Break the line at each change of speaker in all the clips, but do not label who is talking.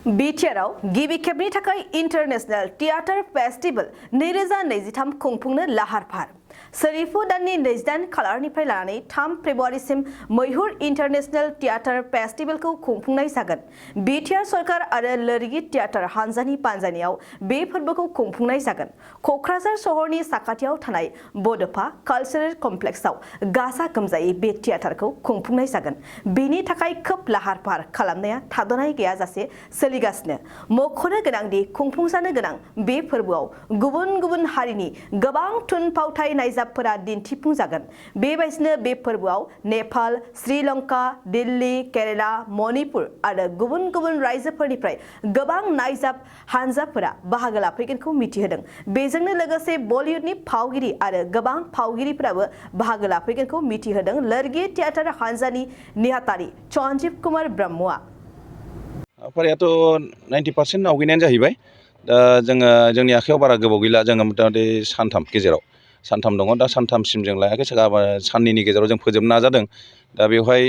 बिटिआरआव गिबि खेबनि थाखाय इन्टारनेशनेल थियेटार फेस्टिवल 2023 खुंफुंनो लाहार फाहार सोलिफु दाननि 28 खालारनिफ्राय लानानै 3 फेब्रुवारिसिम मैहुर इन्टारनेशनेल थियेटार फेस्टिवलखौ खुंफुंनाय जागोन। बिटिआर सरकार आरो लोरगि थियेटार हानजानि बानजायनायाव बे फोरबोखौ खुंफुंनाय जागोन। क'क्राझार सहरनि साखाथियाव थानाय बड'फा कालचारेल कमप्लेक्सआव गाजा गोमजायै बे थियेटारखौ खुंफुंनाय जागोन। बेनि थाखाय खोब लाहार फाहार खालामनाया थाद'नाय गैयाजासे सोलिगासिनो। मख'नो गोनांदि खुंफुंजानो गोनां बे फोरबोआव गुबुन गुबुन हारिनि गोबां थुनफावथाय नायजाबफोरा दिन्थिफुंजागोन। बेबायदिनो बे फोरबोआव नेपाल, श्रीलंका, दिल्ली, केराला, मणिपुर आरो गुबुन गुबुन रायजोफोरनिफ्राय गोबां नायजाब हानजाफोरा बाहागो लाफैगोनखौ मिथिहोदों। बेजोंनो लोगोसे बलिउडनि फावगिरि आरो गोबां फावगिरिफोराबो बाहागो लाफैगोनखौ मिथिहोदों लोरगि थियेटार हानजानि नेहाथारि सन्जीब कुमार ब्रह्मआ।
आफारियाथ' 90% आवगायनायानो जाहैबाय। दा जोङो जोंनि आखायाव बारा गोबाव गैला। जोङो मथामथि सानथाम दङ। दा सानथामसिम जों लायाखै, साननैनि गेजेराव जों फोजोबनो नाजादों। दा बेवहाय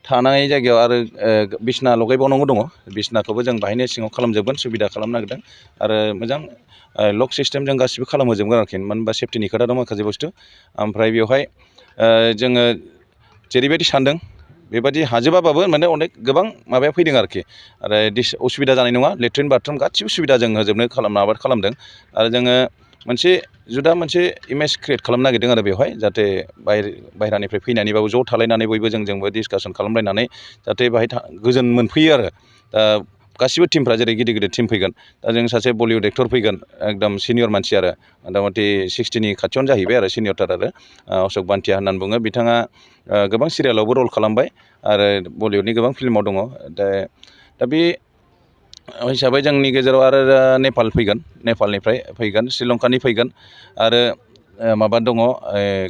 थानाय जायगायाव आरो बिसना लगायबावनांगौ दङ। बिसनाखौबो जों बाहायनो सिङाव खालामजोबगोन, सुबिदा खालामनो नागिरदों आरो मोजां लक सिस्टेम जों गासिबो खालामहोजोबगोन आरोखि। मानो होनबा सेफटिनि खोथा दं माखासे बुस्थु। ओमफ्राय बेवहाय जोङो जेरैबायदि सानदों बेबायदि हाजोबाबाबो माने अनेक गोबां माबाया फैदों आरोखि। आरो उसुबिदा जानाय नङा। लेट्रिन बाथरुम गासिबो सुबिदा जों होजोबनो खालामदों। आरो जोङो मोनसे इमेज क्रियेट खालामनो नागिरदों आरो बेवहाय, जाहाथे बाहेरानिफ्राय फैनानैबाबो ज' थालायनानै बयबो जोंबो डिसकासन खालामलायनानै जाहाथे बाहाय गोजोन मोनफैयो आरो। दा गासिबो टिमफ्रा जेरै गिदिर गिदिर टिम फैगोन। दा जों सासे बलिउड एक्टर फैगोन, एकदम सिनियर मानसि आरो मथामथि 60नि खाथियावनो जाहैबाय आरो सिनियरथार आरो अशक बान्टिया होननानै बुङो। बिथाङा गोबां सिरियालावबो रल खालामबाय आरो बलिउडनि गोबां फिल्माव दङ। दा बे हिसाबै जोंनि गेजेराव आरो नेपालनिफ्राय फैगोन, श्रीलंकानि फैगोन आरो माबा दङ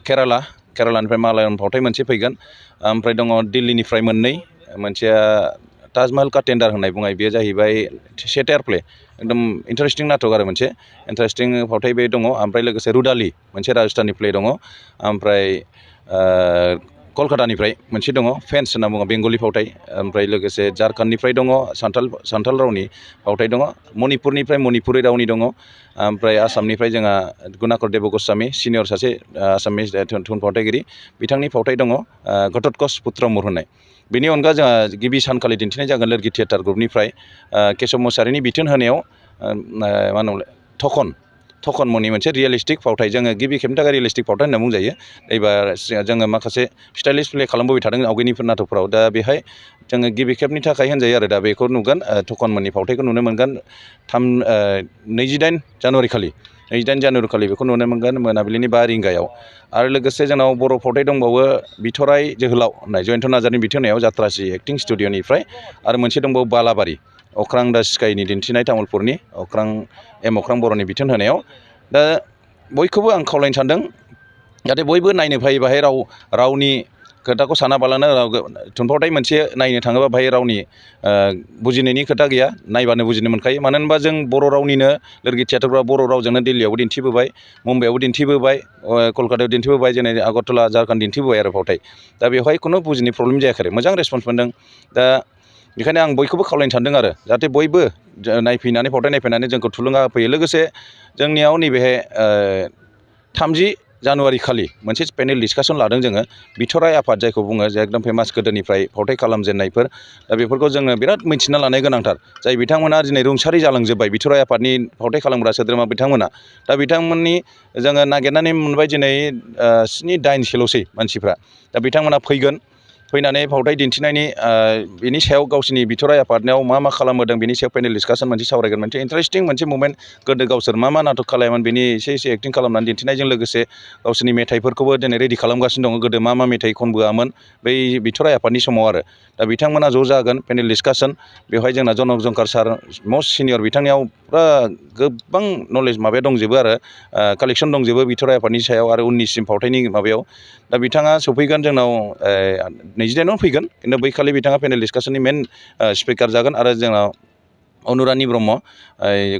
केरालानिफ्राय मालायाम फावथाय मोनसे फैगोन। ओमफ्राय दङ दिल्लीनिफ्राय मोनसेया ताजमहल का टेन्डार होननाय बुंनाय, बेयो जाहैबाय सेटायार प्ले, एकदम इन्टारेस्टिं नाटक आरो मोनसे इन्टारेस्टिं फावथाय बे दङ। ओमफ्राय लोगोसे रुदालि मोनसे राजस्थाननि प्ले दङ। ओमफ्राय कलकातानिफ्राय मोनसे दङ फेन्स होनना बुङो, बेंगलि फावथाय। ओमफ्राय लोगोसे झारखन्डनिफ्राय दङ सान्थाल रावनि फावथाय दङ। मणिपुरनिफ्राय मणिपुरि रावनि दङ। ओमफ्राय आसामनिफ्राय जोंहा गुनाकर देब गस्वामी, सिनियर सासे आसामिस थुनफावथायगिरि, बिथांनि फावथाय दङ घटोत्कच पुत्र होननाय। बेनि अनगा जोंहा गिबि सानखालि दिन्थिनाय जागोन लोरगि थियेटार ग्रुपनिफ्राय केशब मुसाहारिनि बिथोन होनायाव मा होनोमोनलाय थखन मुंनि मोनसे रियेलिस्टिक फावथाय। जोङो गिबि खेबनि थाखाय रियेलिस्टिक फावथाय होनना बुंजायो। एबार जोङो माखासे स्टाइलिश प्ले खालामबोबाय थादों आवगायनिफोर नाटकफ्राव। दा बेहाय जोङो गिबि खेबनि थाखाय होनजायो आरो दा बेखौ नुगोन, थखन मुंनि फावथायखौ नुनो मोनगोन 28 जानुवारि खालि बेखौ नुनो मोनगोन मोनाबिलिनि 5 रिंगायाव। आरो लोगोसे जोंनाव बर' फावथाय दंबावो बिथराइ जोहोलाव होननाय, जयन्त नार्जारिनि बिथोननायाव जात्रासि एक्टिं स्टुडिअ'निफ्राय। आरो मोनसे दंबावो बालाबारि, अख्रां दा स्काइनि दिन्थिनाय तामुलपुरनि अख्रां बर'नि बिथोन होनायाव। दा बयखौबो आं खावलायनो सानदों जाहाथे बयबो नायनो फैयो। बाहाय रावनि खोथाखौ सानाबालानो थुनफावथाय मोनसे नायनो थाङोबा बाहाय रावनि बुजिनायनि खोथा गैया, नायबानो बुजिनो मोनखायो। मानो होनबा जों बर' रावनिनो लोरगि थियेटारफ्रा बर' रावजोंनो दिल्लीयावबो दिन्थिबोबाय, मुम्बाइआवबो दिन्थिबोबाय, कलकातायाव दिन्थिबोबाय, जेरै आगरतला झारखन्ड दिन्थिबोबाय आरो फावथाय। दा बेवहाय खुनु बुजिनाय प्रब्लेम जायाखै आरो मोजां रेसपन्स मोनदों। दा बेखायनो आं बयखौबो खावलायनो सानदों आरो जाहाथे बयबो फावथाय नायफैनानै जोंखौ थुलुंगा होफैयो। लोगोसे जोंनियाव नैबेहाय 30 जानुवारि खालि मोनसे पेनेल डिसकासन लादों जोङो, बिथराइ आफाद जायखौ बुङो, जे एकदम फेमास गोदोनिफ्राय फावथाय खालामजेननायफोर। दा बेफोरखौ जोङो बिराद मिन्थिना लानाया गोनांथार। जाय बिथांमोना दिनै रुंसारि जालांजोब्बाय, बिथराइ आफादनि फावथाय खालामग्रा सोद्रोमा बिथांमोना। दा बिथांमोननि जोङो नागिरनानै मोनबाय दिनै 7-8सोल'सै मानसिफ्रा। दा बिथांमोना फैनानै फावथाय दिन्थिनायनि बिनि सायाव गावसिनि बिथराइ आफादनायाव मा खालामबोदों बेनि सायाव पेनेल डिसकासन मोनसे सावरायगोन। मोनसे इन्टारेस्टिं मोनसे मुभमेन्ट, गोदो गावसोर मा नाटक खालामोन बेनि एसे एक्टिं खालामनानै दिन्थिनायजों लोगोसे गावसोरनि मेथाइफोरखौबो दिनै रेडि खालामगासिनो दङ। गोदो मा मेथाइ खनबोआमोन बै बिथराइ आफादनि समाव आरो। दा बिथांमोना ज' जागोन पेनेल डिसकासन। बेवहाय जोंना जनक जंकार सार मस्ट सिनियर, बिथांनियाव फुरा गोबां नलेज माबाया दंजोबो आरो कालेक्सन दंजोबो बिथराइ आफादनि सायाव आरो उननिसिम फावथायनि माबायाव। दा बिथाङा सफैगोन जोंनाव 29 फैगोन, खिन्थु बैखालि बिथाङा पेनेल डिसकासननि मेन स्पिकार जागोन। आरो जोंनाव अनुरानि ब्रह्म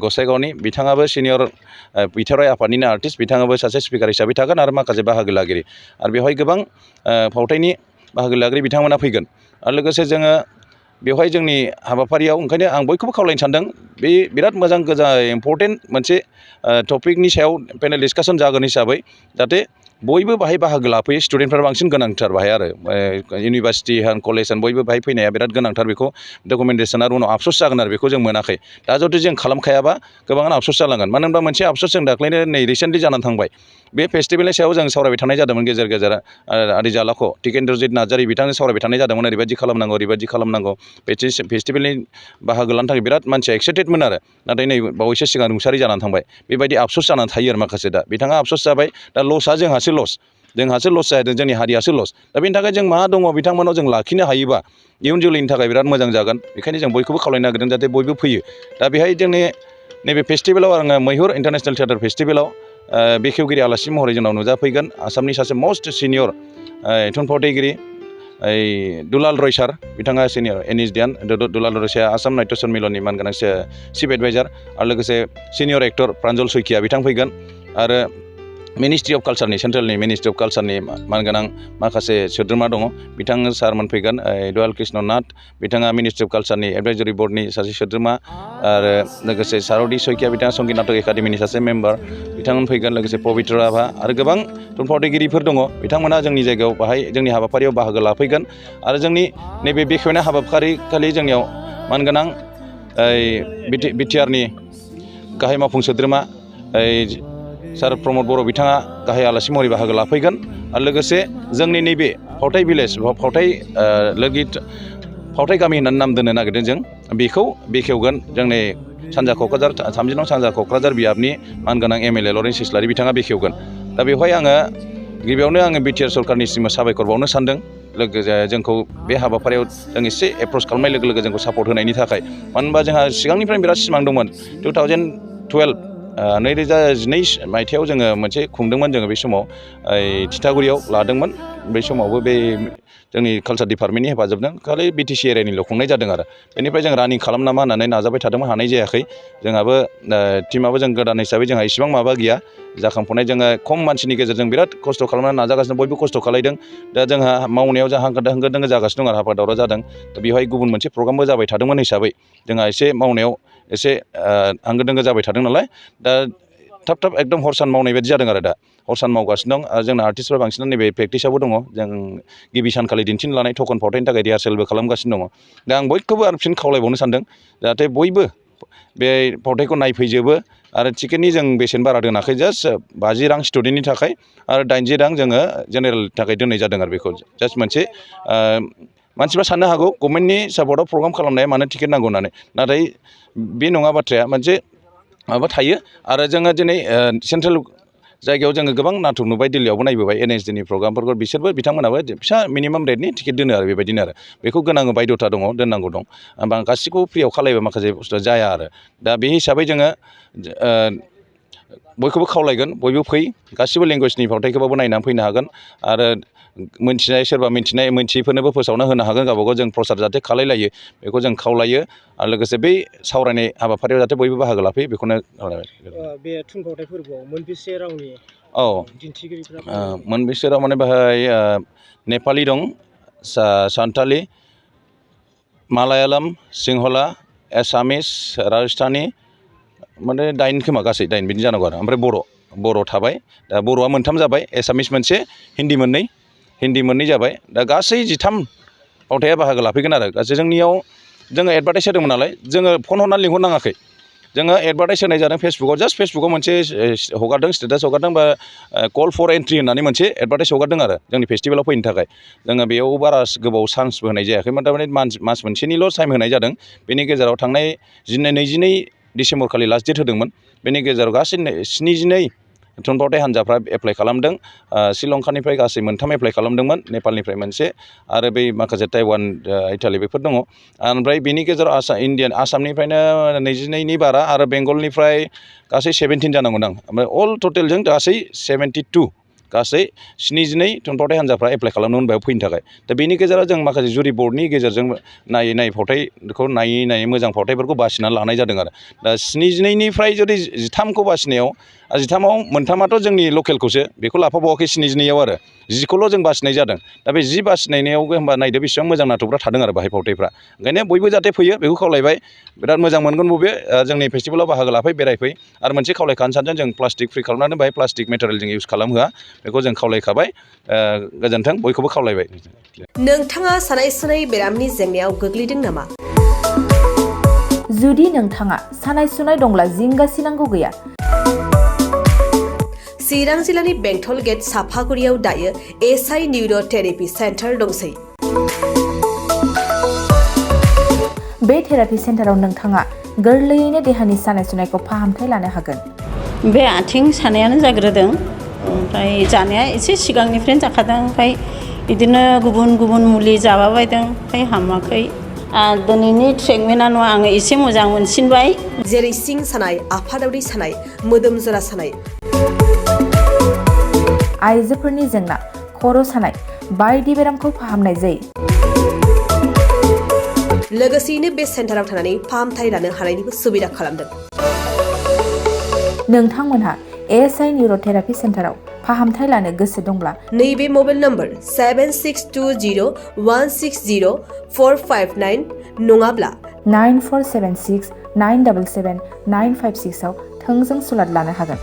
गसाइगावनि, बिथाङाबो सिनियर बिथराइ आफादनिनो आर्टिस्ट, बिथाङाबो सासे स्पिकार हिसाबै थागोन आरो माखासे बाहागो लागिरि। आरो बेवहाय गोबां फावथायनि बाहागो लागिरि बिथांमोना फैगोन। आरो लोगोसे जोङो बेवहाय जोंनि हाबाफारियाव ओंखायनो आं बयखौबो खावलायनो सानदों बे बिराद मोजां इम्परटेन्ट मोनसे टपिकनि सायाव पेनेल डिसकासन जागोन हिसाबै जाहाथे बयबो बाहाय बाहागो लाफैयो स्टुडेन्टफ्रा बांसिन गोनांथार बाहाय आरो इउनिभारसिटि होन कलेज होन बयबो बाहाय फैनाया बिराद गोनांथार बेखौ डकुमेन्टेसन आरो उनाव आफस'स जागोन आरो बेखौ जों मोनाखै दा जुदि जों खालामखायाबा गोबाङानो आफस'स जालांगोन मानो होनबा मोनसे आफस'स जों दाख्लैनो नै रिसेन्टलि जानानै थांबाय बे फेस्टिभेलनि सायाव जों सावरायबाय थानाय जादोंमोन गेजेर गेजेर आदै जालाखौ टिकेन्द्रजित नार्जारि बिथांजों सावरायबाय थानाय जादोंमोन ओरैबायदि खालामनांगौ फेस्टिभेलनि बाहागो लानो थाखाय बिराद मानसिया एक्साइटेडमोन आरो नाथाय नै बावैसो सिगां रुंसारि जानानै थांबाय बेबायदि आफस'स जानानै थायो आरो माखासे दा बिथाङा आफस'स जाबाय दा लसआ जोंहासो लस जादों जोंनि हारियासो लस दा बेनि थाखाय जों मा दङ बिथांमोनाव जों लाखिनो हायोबा इयुन जोलैनि थाखाय बिराद मोजां जागोन बेखायनो जों बयखौबो खावलायनो नागिरदों जाहाथे बयबो फैयो दा बेहाय जोंनि नैबे फेस्टिभेलाव आङो मैहुर इन्टारनेशनेल थियेटार फेस्टिभेलाव बेखेवगिरि आलासि महरै जोंनाव नुजाफैगोन आसामनि सासे मस्ट सिनियर थुनफावथायगिरि दुलाल रय सार बिथाङा सिनियर एनएसडियान दुलाल रय साया आसाम नाट्य सन्मिलननि मानगोनां चिफ एडभाइजार आरो लोगोसे सिनियर एक्टर प्रान्जल सैकिया बिथां फैगोन आरो मिनिस्ट्रि अफ कालचारनि सेन्ट्रेलनि मिनिस्ट्रि अफ कालचारनि मानगोनां माखासे सोद्रोमा दङ बिथां सारमोन फैगोन दयाल कृष्ण नाथ बिथाङा मिनिस्ट्रि अफ कालचारनि एडभाइजरि बर्डनि सासे सोद्रोमा आरो लोगोसे सार'दि सैकिया बिथाङा संगित नाटक एकाडेमिनि सासे मेम्बार बिथांमोन फैगोन लोगोसे पबित्र राभा आरो गोबां थुनफावथायगिरिफोर दङ बिथांमोना जोंनि जायगायाव बाहाय जोंनि हाबाफारियाव बाहागो लाफैगोन आरो जोंनि नैबे बेखेवनाय हाबाफारिखालि जोंनियाव मानगोनां बिटिआरनि गाहाय मावफुं सोद्रोमा सार प्रमद बर' बिथाङा गाहाय आलासि महरै बाहागो लाफैगोन आरो लोगोसे जोंनि नैबे फावथाय भिलेज फावथाय गामि होननानै नाम दोननो नागिरदों जों बेखौ बेखेवगोन जोंनि सानजा क'क्राझार 30 नं सानजा क'क्राझार बियाबनि मानगोनां एमएलए लरेन्स इस्लारि बिथाङा बेखेवगोन दा बेवहाय गिबियावनो आङो बिटिआर सरकारनिसिम साबायखर बावनो सानदों लोगोसे जोंखौ बे हाबाफारियाव जों एसे एप्रच खालामनाय लोगो लोगो जोंखौ सापर्ट होनायनि थाखाय मानो होनबा जोंहा सिगांनिफ्रायनो बिराद सिमां दंमोन 2012 मायथाइयाव जोङो मोनसे खुंदोंमोन जोङो बे समाव थिथागुरियाव लादोंमोन बै समावबो बे जोंनि कालचार डिपार्टमेन्टनि हेफाजाबजों खालि बिटिसि एरियानिल' खुंनाय जादों आरो बेनिफ्राय जों रानिं खालाम नामा होननानै नाजाबाय थादोंमोन हानाय जायाखै जोंहाबो टिमाबो जों गोदान हिसाबै जोंहा इसेबां माबा गैया जाखांफुनाय जोङो खम मानसिनि गेजेरजों बिराद खस्थ' खालामनानै नाजागासिनो बयबो खस्थ' खालायदों दा जोंहा मावनायाव जोंहा होंगो दोंगो जागासिनो दं आरो हाफा दावरा जादों दा बेवहाय गुबुन मोनसे प्रग्रामबो जाबाय थादोंमोन हिसाबै जोंहा एसे मावनायाव एसे होंगो दोंगो जाबाय थादों नालाय दा थाब एकदम हर सान मावनाय बायदि जादों आरो दा हर सान मावगासिनो दं आरो जोंना आर्टिस्टफ्रा बांसिनानो नैबे प्रेक्टिसावबो दङ जों गिबि सानखालि दिन्थिनो लानाय टकन फावथायनि थाखाय रिहार्सेलबो खालामगासिनो दङ दा आं बयखौबो आरो फिन खावलायबावनो सानदों जाहाथे बयबो बे फावथायखौ नायफैजोबो आरो टिकेटनि जों बेसेन बारा दोनाखै जास्ट 50 रां स्टुडेन्टनि थाखाय आरो 80 रां जोङो जेनेरेलनि थाखाय दोननाय जादों आरो बेखौ जास्ट मोनसे मानसिफ्रा साननो हागौ गभर्नमेन्टनि सापर्टआव प्रग्राम खालामनाया मानो टिकेट नांगौ होननानै नाथाय बे नङा बाथ्राया मोनसे माबा थायो आरो जोङो दिनै सेन्ट्रेल जायगायाव जोङो गोबां नाटक नुबाय दिल्लीयावबो नायबोबाय एनएसडिनि प्रग्रामफोरखौ बिथांमोनाबो फिसा मिनिमाम रेटनि टिकेट दोनो आरो बेबायदिनो आरो बेखौ गोनां बायद'था दङ दोननांगौ दं होमबा गासिखौबो फ्रियाव खालायबा माखासे बुस्थुआ जाया आरो दा बे हिसाबै जोङो बयखौबो खावलायगोन बयबो फै गासिबो लेंगुवेजनि फावथायखौबाबो नायनानै फैनो हागोन आरो सोरबा मिन्थियैफोरनोबो फोसावना होनो हागोन गावबागाव जों प्रसार जाहाथे खालायलायो बेखौ जों खावलायो आरो लोगोसे बै सावरायनाय हाबाफारियाव जाहाथे बयबो बाहागो लाफैयो बेखौनो
बे थुनफावथाय फोरबोआव मोनबेसे रावनि दिन्थिगिरिफ्रा
मोनबेसे राव माने बेहाय नेपालि दं सान्थालि मालायालाम सिंहला एसामिस राजस्थानी माने 9 खोमा गासै 9 बिदि जानांगौ आरो ओमफ्राय बर' थाबाय दा बर'आ 3 जाबाय एसामिस मोनसे हिन्दी मोननै जाबाय दा गासै 13 फावथाया बाहागो लाफैगोन आरो गासै जोंनियाव जोङो एडभार्टाइज होदोंमोन नालाय जोङो फन हरनानै लिंहरनाङाखै जोङो एडभार्टाइज होनाय जादों फेसबुकाव जास्ट फेसबुकाव मोनसे हगारदों स्टेटास हगारदों बा कल फर एन्ट्रि होननानै मोनसे एडभार्टाइज हगारदों आरो जोंनि फेस्टिभेलाव फैनो थाखाय जोङो बेयाव बारा गोबाव चान्सबो होनाय जायाखैमोन थारमाने मास मोनसेनिल' टाइम होनाय जादों बेनि गेजेराव थांनाय 22 डिसेम्बर खालि लास्ट डेट होदोंमोन बेनि गेजेराव गासै 72 थुनफावथाय हान्जाफ्रा एप्लाइ खालामदों श्रीलंकानिफ्राय गासै 3 एप्लाइ खालामदोंमोन नेपालनिफ्राय मोनसे आरो बै माखासे ताइवान इटालि बेफोर दङ ओमफ्राय बेनि गेजेराव आसामनिफ्रायनो 22नि बारा आरो बेंगलनिफ्राय गासै 17 जानांगौदां ओमफ्राय अल टटेलजों गासै 72 गासै 72 थुनफावथाय हान्जाफ्रा एप्लाइ खालामदोंमोन बेयाव फैनो थाखाय दा बेनि गेजेराव जों माखासे जुरि बर्डनि गेजेरजों नायै फावथायखौ नायै मोजां फावथायफोरखौ बासिनानै लानाय जादों आरो दा 72निफ्राय जुदि 13खौ बासिनायाव आरो 13आव मोनथामाथ' जोंनि लकेलखौसो बेखौ लाफाबावाखै 72आव आरो 10खौल' जों बासिनाय जादों दा बे 10 बासिनायावबो होमबा नायदो बेसेबां मोजां नाटकफ्रा थादों आरो बाहाय फावथायफ्रा ओंखायनो बयबो जाहाथे फैयो बेखौ खावलायबाय बिराद मोजां मोनगोन बबे जोंनि फेस्टिभेलाव बाहागो लाफै बेरायफै आरो मोनसे खावलायखानो सानदों जों प्लास्टिक फ्रि खालामनानै बाहाय प्लास्टिक मेटेरियेल जों इउज खालामहोआ बेखौ जों खावलायखाबाय गोजोन्थों बयखौबो खावलायबाय।
नोंथाङा सानाय सुनाय बेरामनि जेंनायाव गोग्लैदों नामा?
जुदि नोंथाङा सानाय सुनाय दंब्ला जिंगा सिनांगौ गैया।
चिरां जिल्लानि बेंटल गेट साफागुरियाव दायो एसआइ निउर' थेरापि सेन्टार दंसै।
बे थेरापि सेन्टाराव नोंथाङा गोरलैयैनो देहानि सानाय सुनायखौ फाहामथाय लानो हागोन।
बे आथिं सानायानो जाग्रोदों ओमफ्राय जानाया एसे सिगांनिफ्रायनो जाखादों ओमफ्राय बिदिनो गुबुन गुबुन मुलि जाबाबायदों ओमफ्राय हामाखै दिनैनि ट्रिटमेन्टआ आङो एसे मोजां मोनसिनबाय।
जेरै सिं सानाय, आफादावरि सानाय, मोदोम जरा सानाय,
आइजोफोरनि जेंना, खर' सानाय बायदि बेरामखौ फाहामनाय जायो।
लोगोसेयैनो बे सेन्टाराव थानानै फाहामथाय लानो हानायनिबो सुबिदा खालामदों।
नोंथांमोनहा एसआइ निउर' थेरापि सेन्टाराव फाहामथाय लानो गोसो दंब्ला
नैबे मबाइल नम्बर 7620160459 नङाब्ला
9476977956 आव थोंजों सुलाद लानो हागोन।